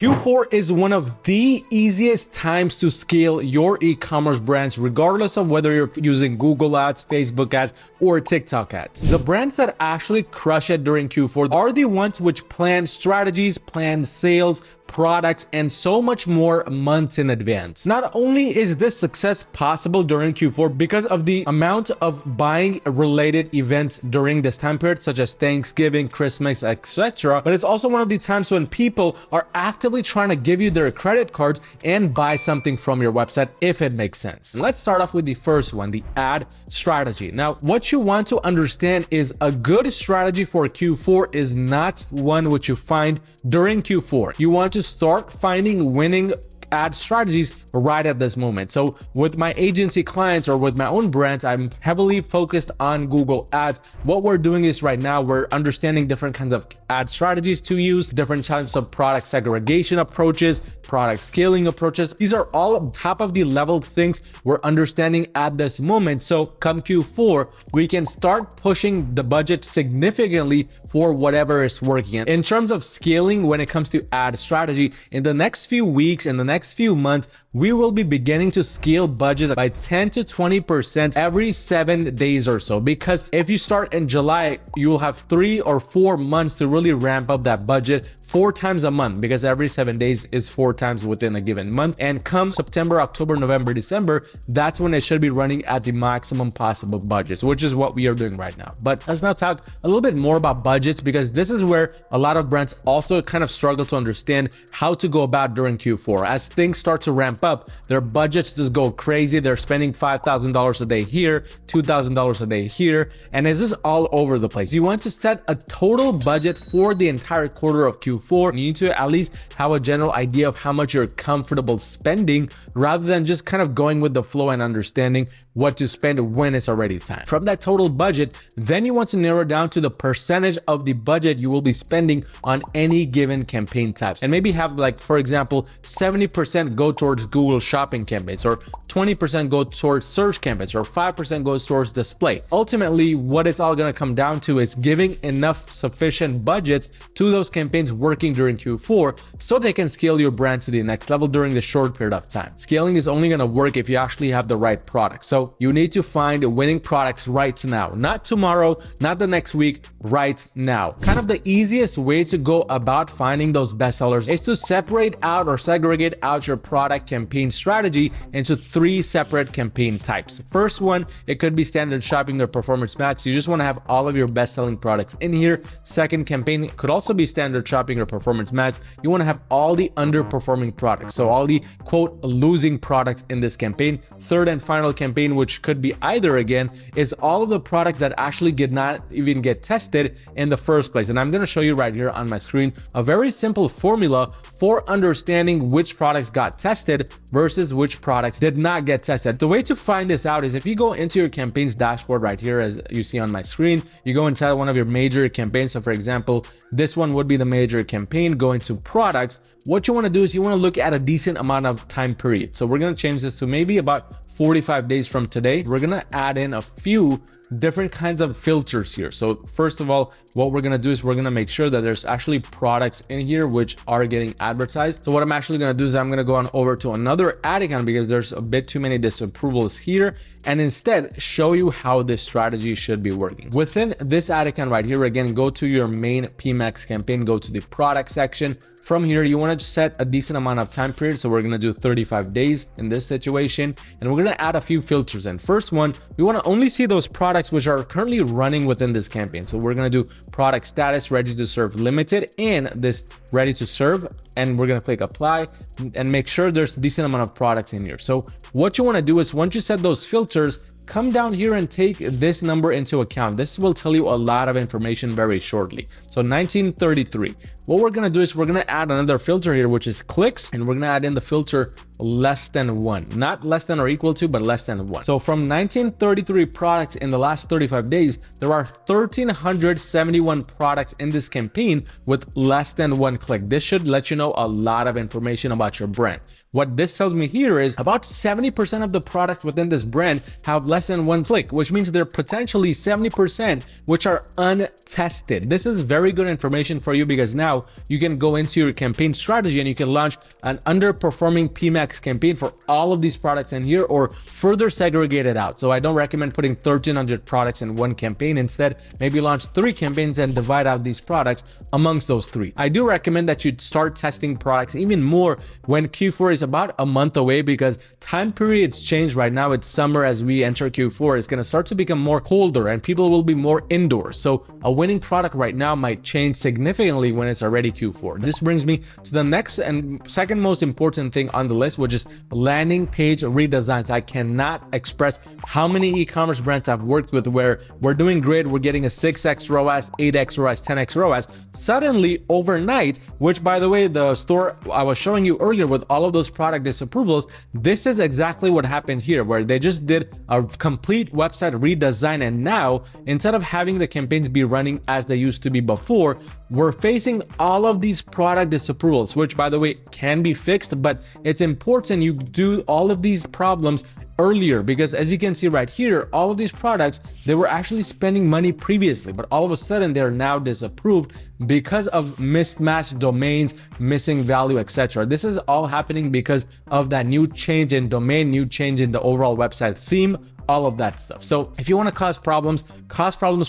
Q4 is one of the easiest times to scale your e-commerce brands, regardless of whether you're using Google ads, Facebook ads, or TikTok ads. The brands that actually crush it during Q4 are the ones which plan strategies, plan sales, products, and so much more months in advance. Not only is this success possible during Q4 because of the amount of buying related events during this time period, such as Thanksgiving, Christmas, etc., but it's also one of the times when people are actively trying to give you their credit cards and buy something from your website if it makes sense. Let's start off with the first one, the ad strategy. Now, what you want to understand is a good strategy for Q4 is not one which you find during Q4. You want to start finding winning ad strategies right at this moment. So with my agency clients or with my own brands, I'm heavily focused on Google ads. What we're doing is right now we're understanding different kinds of ad strategies to use, different types of product segregation approaches, product scaling approaches. These are all top of the level things we're understanding at this moment. So come Q4, we can start pushing the budget significantly for whatever is working. In terms of scaling, when it comes to ad strategy, in the next few weeks, in the next few months, we will be beginning to scale budgets by 10 to 20% every 7 days or so. Because if you start in July, you will have 3 or 4 months to really ramp up that budget 4 times a month, because every 7 days is 4 times within a given month. And come September, October, November, December, that's when it should be running at the maximum possible budgets, which is what we are doing right now. But let's now talk a little bit more about budgets, because this is where a lot of brands also kind of struggle to understand how to go about during Q4. As things start to ramp up, their budgets just go crazy. They're spending $5,000 a day here, $2,000 a day here, and it's just all over the place. You want to set a total budget for the entire quarter of Q4. You need to at least have a general idea of how much you're comfortable spending, rather than just kind of going with the flow and understanding what to spend when it's already time. From that total budget, then you want to narrow down to the percentage of the budget you will be spending on any given campaign types, and maybe have, like, for example, 70% go towards Google shopping campaigns, or 20% go towards search campaigns, or 5% goes towards display. Ultimately, what it's all going to come down to is giving enough sufficient budgets to those campaigns working during Q4 so they can scale your brand to the next level during the short period of time. Scaling is only going to work if you actually have the right product. So you need to find winning products right now, not tomorrow, not the next week, right now. Kind of the easiest way to go about finding those bestsellers is to separate out or segregate out your product campaign strategy into 3 separate campaign types. First one, it could be standard shopping or performance match. You just want to have all of your best-selling products in here. Second campaign could also be standard shopping or performance match. You want to have all the underperforming products, so all the quote losing products in this campaign. Third and final campaign, which could be either again, is all of the products that actually did not even get tested in the first place. And I'm going to show you right here on my screen a very simple formula for understanding which products got tested versus which products did not get tested. The way to find this out is if you go into your campaigns dashboard right here, as you see on my screen, you go inside one of your major campaigns. So for example, this one would be the major campaign. Go into products. What you want to do is you want to look at a decent amount of time period. So we're going to change this to maybe about 45 days from today. We're going to add in a few different kinds of filters here. So first of all, what we're going to do is we're going to make sure that there's actually products in here which are getting advertised. So what I'm actually going to do is I'm going to go on over to another ad account, because there's a bit too many disapprovals here, and instead show you how this strategy should be working. Within this ad account right here, again, go to your main PMAX campaign, go to the product section. From here, you want to set a decent amount of time period. So we're going to do 35 days in this situation, and we're going to add a few filters. And first one, we want to only see those products which are currently running within this campaign. So we're going to do product status, ready to serve limited, and this ready to serve. And we're going to click apply and make sure there's a decent amount of products in here. So what you want to do is once you set those filters, come down here and take this number into account. This will tell you a lot of information very shortly. So 1933. What we're gonna do is we're gonna add another filter here, which is clicks, and we're gonna add in the filter less than 1. Not less than or equal to, but less than 1. So from 1933 products in the last 35 days, there are 1,371 products in this campaign with less than 1 click. This should let you know a lot of information about your brand. What this tells me here is about 70% of the products within this brand have less than one click, which means there are potentially 70% which are untested. This is very good information for you because now you can go into your campaign strategy and you can launch an underperforming PMAX campaign for all of these products in here, or further segregate it out. So I don't recommend putting 1,300 products in one campaign. Instead, maybe launch 3 campaigns and divide out these products amongst those 3. I do recommend that you start testing products even more when Q4 is about a month away, because time periods change. Right now it's summer. As we enter Q4, it's going to start to become more colder and people will be more indoors. So a winning product right now might change significantly when it's already Q4. This brings me to the next and second most important thing on the list, which is landing page redesigns. I cannot express how many e-commerce brands I've worked with where we're doing great, we're getting a 6x ROAS, 8x ROAS, 10x ROAS. Suddenly overnight, which by the way, the store I was showing you earlier with all of those product disapprovals, this is exactly what happened here, where they just did a complete website redesign, and now instead of having the campaigns be running as they used to be before, we're facing all of these product disapprovals, which by the way can be fixed, but it's important you do all of these problems earlier, because as you can see right here, all of these products, they were actually spending money previously, but all of a sudden they're now disapproved because of mismatched domains, missing value, etc. This is all happening because of that new change in domain, new change in the overall website theme, all of that stuff. So if you want to cause problems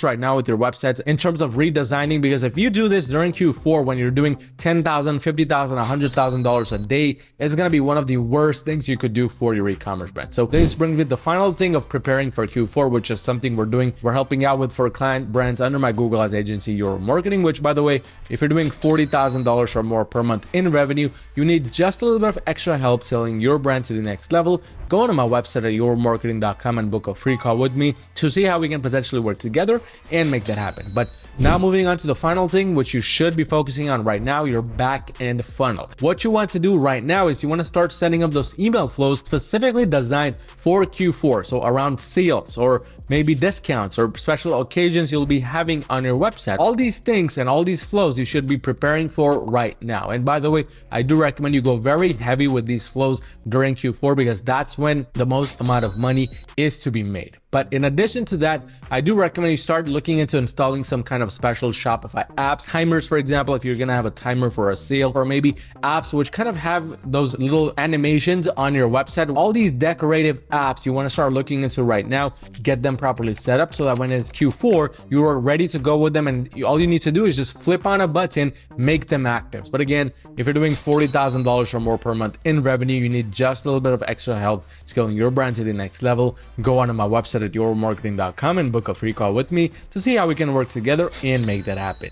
right now with your websites in terms of redesigning, because if you do this during Q4 when you're doing $10,000, $50,000, $100,000 a day, it's going to be one of the worst things you could do for your e-commerce brand. So this brings me to the final thing of preparing for Q4, which is something we're helping out with for client brands under my Google Ads agency, Your Marketing, which by the way, if you're doing $40,000 or more per month in revenue, you need just a little bit of extra help selling your brand to the next level. Go to my website at yourmarketing.com and book a free call with me to see how we can potentially work together and make that happen. But now moving on to the final thing, which you should be focusing on right now, your back end funnel. What you want to do right now is you want to start setting up those email flows specifically designed for Q4. So around sales or maybe discounts or special occasions you'll be having on your website. All these things and all these flows you should be preparing for right now. And by the way, I do recommend you go very heavy with these flows during Q4, because that's when the most amount of money is to be made. But in addition to that, I do recommend you start looking into installing some kind of special Shopify apps, timers, for example, if you're going to have a timer for a sale, or maybe apps which kind of have those little animations on your website. All these decorative apps you want to start looking into right now, get them properly set up so that when it's Q4, you are ready to go with them. And all you need to do is just flip on a button, make them active. But again, if you're doing $40,000 or more per month in revenue, you need just a little bit of extra help scaling your brand to the next level. Go onto my website at yourmarketing.com and book a free call with me to see how we can work together and make that happen.